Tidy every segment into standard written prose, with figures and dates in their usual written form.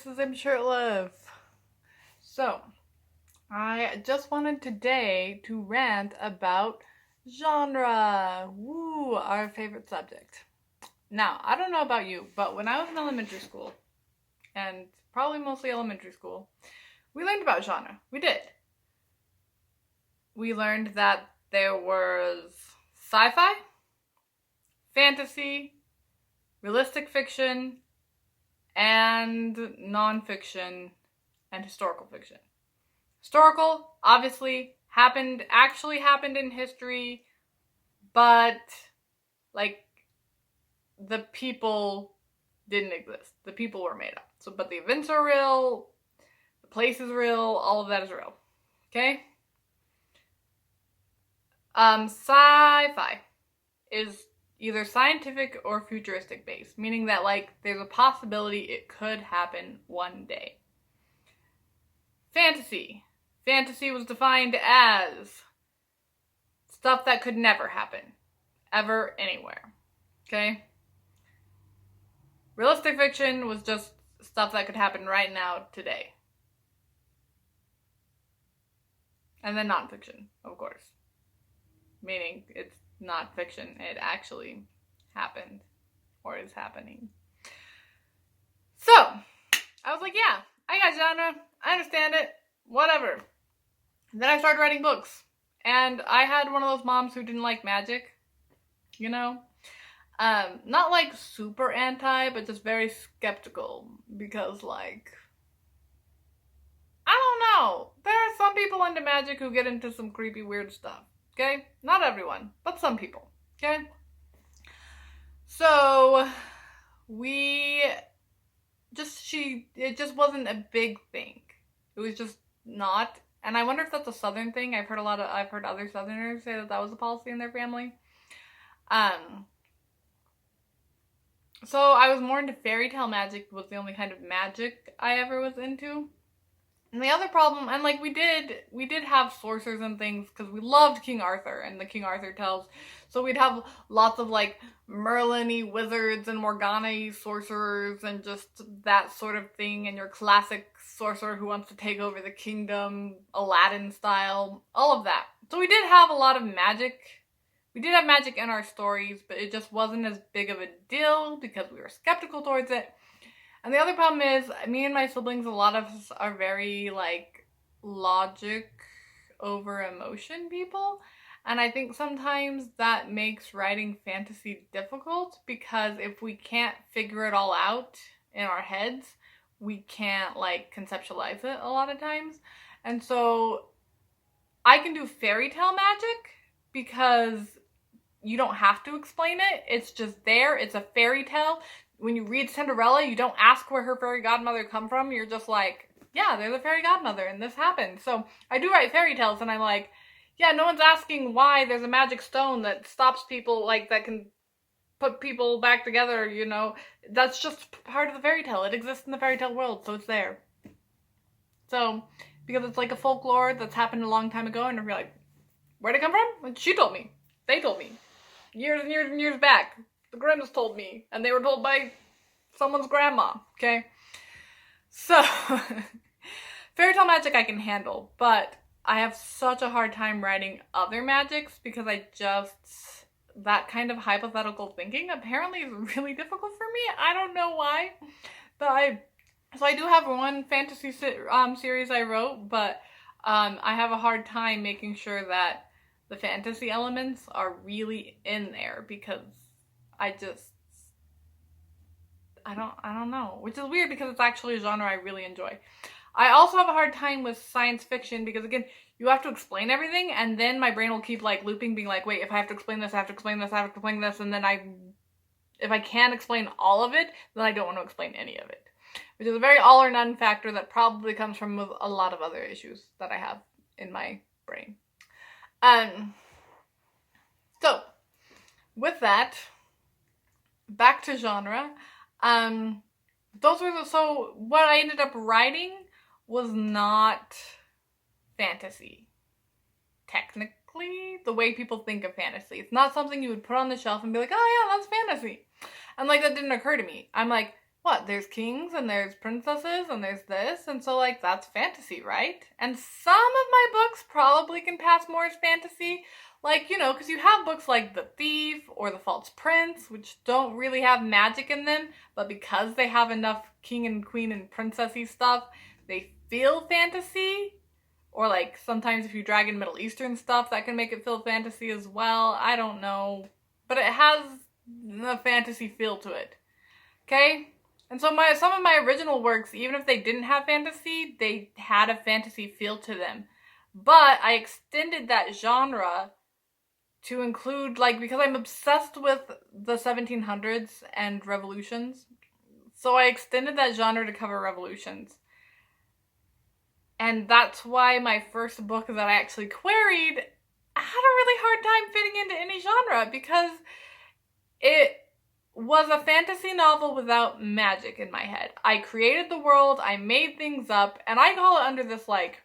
this is I'm Shirtless. So, I just wanted today to rant about genre. Woo, our favorite subject. Now, I don't know about you, but when I was in elementary school, and probably mostly elementary school, we learned about genre. We did. We learned that there was sci-fi, fantasy, realistic fiction, and nonfiction and historical fiction. Historical, obviously, actually happened in history, but, like, the people didn't exist. The people were made up. But the events are real, the place is real, all of that is real. Okay? Sci-fi is either scientific or futuristic based, meaning that, like, there's a possibility it could happen one day. Fantasy. Fantasy was defined as stuff that could never happen. Ever, anywhere. Okay? Realistic fiction was just stuff that could happen right now, today. And then nonfiction, of course. Meaning it's not fiction, it actually happened or is happening. So, I was like, yeah, I got genre, I understand it, whatever. Then I started writing books, and I had one of those moms who didn't like magic, you know? Not like super anti, but just very skeptical, because, like, I don't know, there are some people into magic who get into some creepy weird stuff. Okay? Not everyone, but some people. Okay? So, it just wasn't a big thing. It was just not. And I wonder if that's a Southern thing. I've heard other Southerners say that was a policy in their family. So I was more into fairy tale magic, was the only kind of magic I ever was into. And the other problem, and like we did have sorcerers and things because we loved King Arthur and the King Arthur tales. So we'd have lots of like Merlin-y wizards and Morgana-y sorcerers and just that sort of thing. And your classic sorcerer who wants to take over the kingdom, Aladdin style, all of that. So we did have a lot of magic. We did have magic in our stories, but it just wasn't as big of a deal because we were skeptical towards it. And the other problem is, me and my siblings, a lot of us are very, like, logic over emotion people. And I think sometimes that makes writing fantasy difficult because if we can't figure it all out in our heads, we can't, like, conceptualize it a lot of times. And so I can do fairy tale magic because you don't have to explain it. It's just there. It's a fairy tale. When you read Cinderella, you don't ask where her fairy godmother come from. You're just like, yeah, there's a fairy godmother and this happened. So I do write fairy tales and I'm like, yeah, no one's asking why there's a magic stone that stops people, like, that can put people back together, you know. That's just part of the fairy tale. It exists in the fairy tale world, so it's there. So, because it's like a folklore that's happened a long time ago and you're like, where'd it come from? And she told me. They told me. Years and years and years back. The Grimms told me, and they were told by someone's grandma, okay? So, fairy tale magic I can handle, but I have such a hard time writing other magics because that kind of hypothetical thinking apparently is really difficult for me. I don't know why, but I do have one fantasy series I wrote, but I have a hard time making sure that the fantasy elements are really in there because I don't know, which is weird because it's actually a genre I really enjoy. I also have a hard time with science fiction because, again, you have to explain everything and then my brain will keep like looping, being like, wait, if I have to explain this, I have to explain this, I have to explain this, and then if I can't explain all of it, then I don't want to explain any of it, which is a very all or none factor that probably comes from a lot of other issues that I have in my brain. So, with that, back to genre. So what I ended up writing was not fantasy. Technically, the way people think of fantasy. It's not something you would put on the shelf and be like, oh yeah, that's fantasy. And like, that didn't occur to me. I'm like, what? There's kings and there's princesses and there's this, and so like that's fantasy, right? And some of my books probably can pass more as fantasy, like, you know, because you have books like The Thief or The False Prince, which don't really have magic in them, but because they have enough king and queen and princessy stuff, they feel fantasy. Or like sometimes if you drag in Middle Eastern stuff, that can make it feel fantasy as well. I don't know. But it has the fantasy feel to it. Okay? And so some of my original works, even if they didn't have fantasy, they had a fantasy feel to them. But I extended that genre to include, like, because I'm obsessed with the 1700s and revolutions. So I extended that genre to cover revolutions. And that's why my first book that I actually queried had a really hard time fitting into any genre, because it was a fantasy novel without magic in my head. I created the world, I made things up, and I call it under this, like,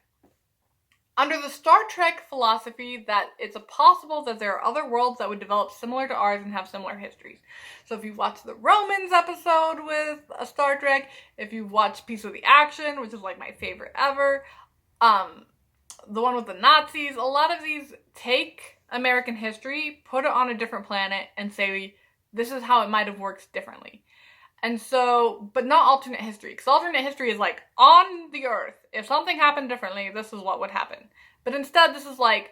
under the Star Trek philosophy that it's possible that there are other worlds that would develop similar to ours and have similar histories. So if you watch the Romans episode with Star Trek, if you watch Piece of the Action, which is like my favorite ever, the one with the Nazis, a lot of these take American history, put it on a different planet, and say, this is how it might have worked differently. And so, but not alternate history, because alternate history is like, on the Earth, if something happened differently, this is what would happen. But instead, this is like,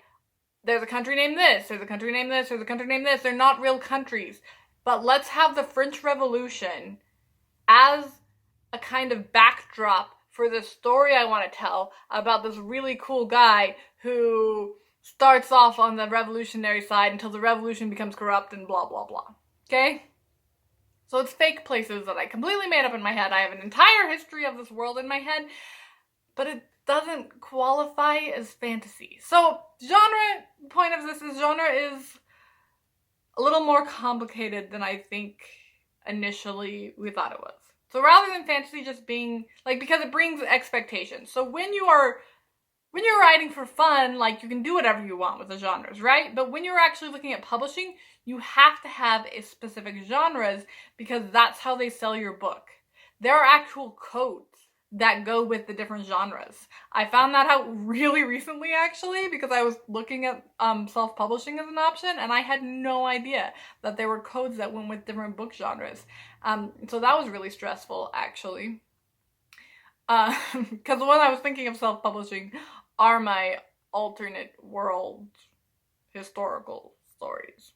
there's a country named this, there's a country named this, there's a country named this. They're not real countries. But let's have the French Revolution as a kind of backdrop for the story I want to tell about this really cool guy who starts off on the revolutionary side until the revolution becomes corrupt and blah, blah, blah. Okay? So it's fake places that I completely made up in my head. I have an entire history of this world in my head, but it doesn't qualify as fantasy. So genre, point of this is genre is a little more complicated than I think initially we thought it was. So rather than fantasy just being, like, because it brings expectations. So when you're writing for fun, like, you can do whatever you want with the genres, right? But when you're actually looking at publishing, you have to have a specific genres because that's how they sell your book. There are actual codes that go with the different genres. I found that out really recently, actually, because I was looking at self-publishing as an option, and I had no idea that there were codes that went with different book genres. So that was really stressful, actually. Because when I was thinking of self-publishing are my alternate world historical stories.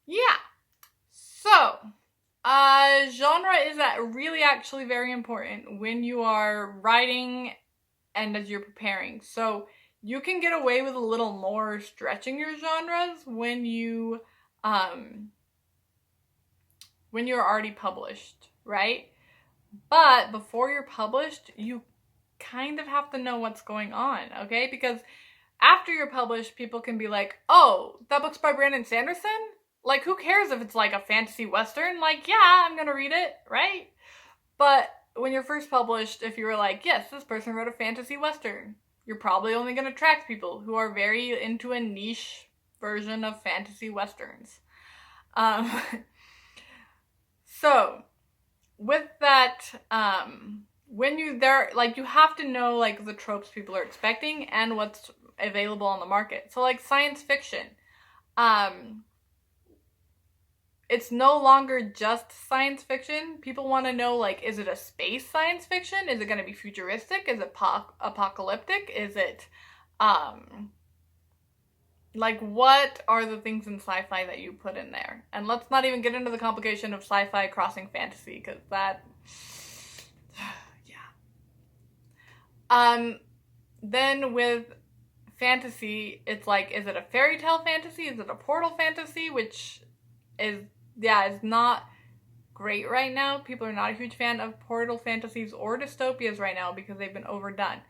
Yeah. So, genre is really actually very important when you are writing and as you're preparing. So you can get away with a little more stretching your genres when you're already published, right? But before you're published, you kind of have to know what's going on, okay? Because after you're published, people can be like, oh, that book's by Brandon Sanderson? Like, who cares if it's like a fantasy western? Like, yeah, I'm gonna read it, right? But when you're first published, if you were like, yes, this person wrote a fantasy western, you're probably only gonna attract people who are very into a niche version of fantasy westerns. So, with that, when you have to know, like, the tropes people are expecting and what's available on the market. So, like, science fiction, it's no longer just science fiction. People want to know, like, is it a space science fiction? Is it going to be futuristic? Is it apocalyptic? Is it, like, what are the things in sci-fi that you put in there? And let's not even get into the complication of sci-fi crossing fantasy, because that, yeah. Then with fantasy, it's like, is it a fairy tale fantasy? Is it a portal fantasy? Which is not great right now. People are not a huge fan of portal fantasies or dystopias right now because they've been overdone.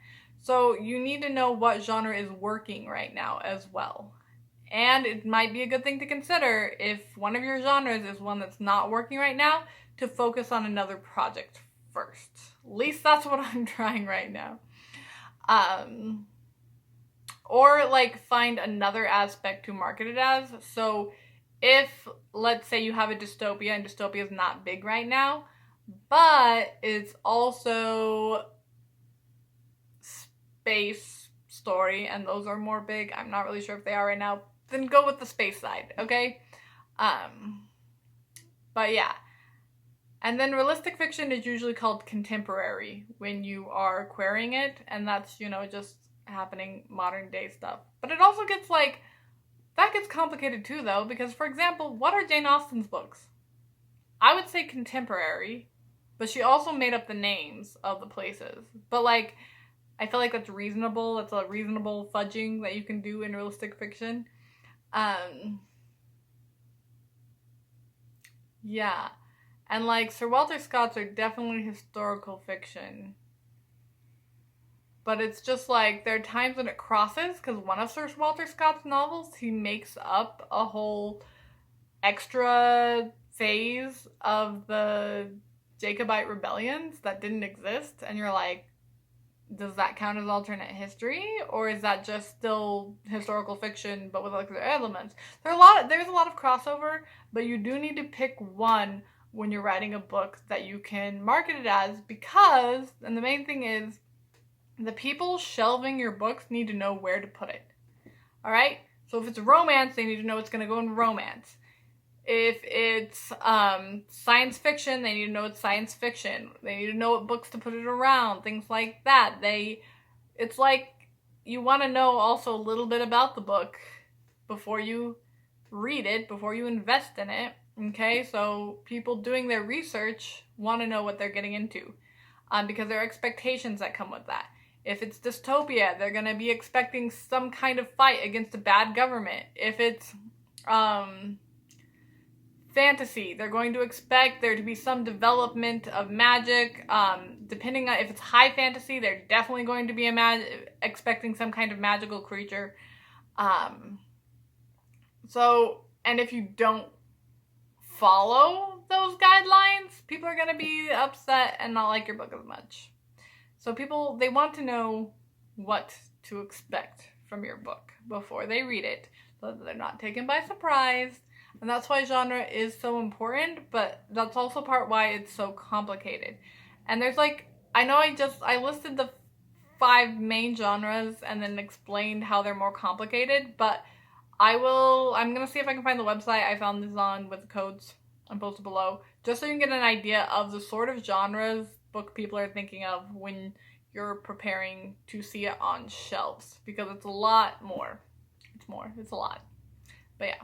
So you need to know what genre is working right now as well. And it might be a good thing to consider if one of your genres is one that's not working right now to focus on another project first. At least that's what I'm trying right now. Or, like, find another aspect to market it as. So if, let's say, you have a dystopia, and dystopia is not big right now, but it's also space story, and those are more big. I'm not really sure if they are right now. Then go with the space side, okay? But yeah. And then realistic fiction is usually called contemporary when you are querying it, and that's, you know, just happening modern day stuff. But it also gets like, that gets complicated too though, because for example, what are Jane Austen's books? I would say contemporary, but she also made up the names of the places. But like, I feel like that's reasonable. That's a reasonable fudging that you can do in realistic fiction. Yeah. And like Sir Walter Scott's are definitely historical fiction. But it's just like, there are times when it crosses, because one of Sir Walter Scott's novels, he makes up a whole extra phase of the Jacobite rebellions that didn't exist. And you're like, does that count as alternate history? Or is that just still historical fiction, but with other elements? There's a lot of crossover, but you do need to pick one when you're writing a book that you can market it as, because, and the main thing is, the people shelving your books need to know where to put it. Alright? So if it's romance, they need to know it's going to go in romance. If it's science fiction, they need to know it's science fiction. They need to know what books to put it around, things like that. It's like, you want to know also a little bit about the book before you read it, before you invest in it. Okay, so people doing their research want to know what they're getting into, because there are expectations that come with that. If it's dystopia, they're going to be expecting some kind of fight against a bad government. If it's fantasy, they're going to expect there to be some development of magic. Depending on if it's high fantasy, they're definitely going to be expecting some kind of magical creature. And if you don't follow those guidelines, people are going to be upset and not like your book as much. So people, they want to know what to expect from your book before they read it, so that they're not taken by surprise. And that's why genre is so important, but that's also part why it's so complicated. And there's like, I know I listed the 5 main genres and then explained how they're more complicated, but I'm going to see if I can find the website I found this on with the codes and posted below, just so you can get an idea of the sort of genres book people are thinking of when you're preparing to see it on shelves, because it's a lot more. It's a lot. But yeah.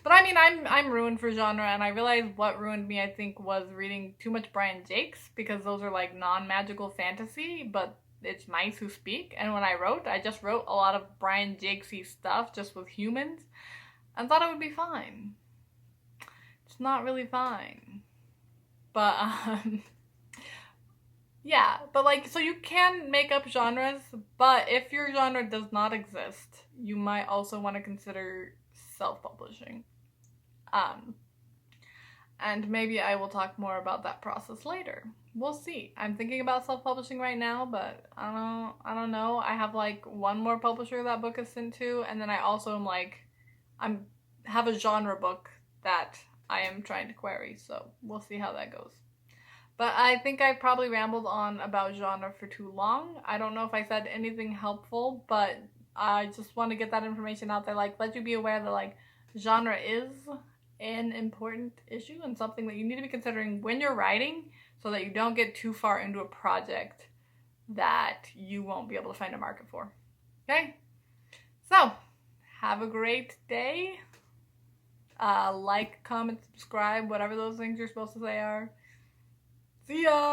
But I mean, I'm ruined for genre, and I realized what ruined me, I think, was reading too much Brian Jakes, because those are like non-magical fantasy, but it's mice who speak. And when I just wrote a lot of Brian Jakesy stuff just with humans, and thought it would be fine. It's not really fine. But yeah, but like, so you can make up genres, but if your genre does not exist, you might also want to consider self-publishing. And maybe I will talk more about that process later. We'll see. I'm thinking about self-publishing right now, but I don't know. I have like one more publisher that book is sent to, and then I also have a genre book that I am trying to query, so we'll see how that goes. But I think I probably rambled on about genre for too long. I don't know if I said anything helpful, but I just want to get that information out there, like, let you be aware that like genre is an important issue and something that you need to be considering when you're writing, so that you don't get too far into a project that you won't be able to find a market for. Okay? So, have a great day. Like, comment, subscribe, whatever those things you're supposed to say are. See ya!